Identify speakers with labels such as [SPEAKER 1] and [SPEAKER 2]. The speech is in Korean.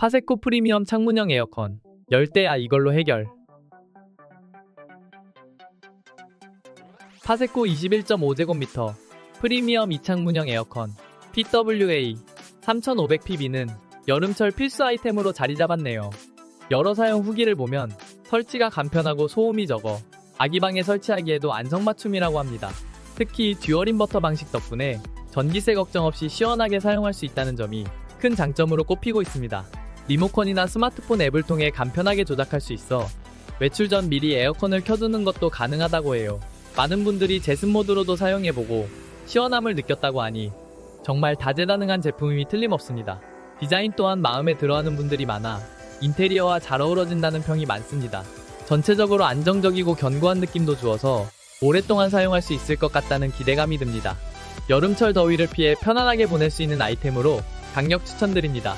[SPEAKER 1] 파세코 프리미엄 창문형 에어컨. 열대 이걸로 해결. 파세코 21.5제곱미터 프리미엄 이창문형 에어컨 PWA 3500PB는 여름철 필수 아이템으로 자리 잡았네요. 여러 사용 후기를 보면 설치가 간편하고 소음이 적어 아기방에 설치하기에도 안성맞춤이라고 합니다. 특히 듀얼 인버터 방식 덕분에 전기세 걱정 없이 시원하게 사용할 수 있다는 점이 큰 장점으로 꼽히고 있습니다. 리모컨이나 스마트폰 앱을 통해 간편하게 조작할 수 있어 외출 전 미리 에어컨을 켜두는 것도 가능하다고 해요. 많은 분들이 제습 모드로도 사용해보고 시원함을 느꼈다고 하니 정말 다재다능한 제품임이 틀림없습니다. 디자인 또한 마음에 들어하는 분들이 많아 인테리어와 잘 어우러진다는 평이 많습니다. 전체적으로 안정적이고 견고한 느낌도 주어서 오랫동안 사용할 수 있을 것 같다는 기대감이 듭니다. 여름철 더위를 피해 편안하게 보낼 수 있는 아이템으로 강력 추천드립니다.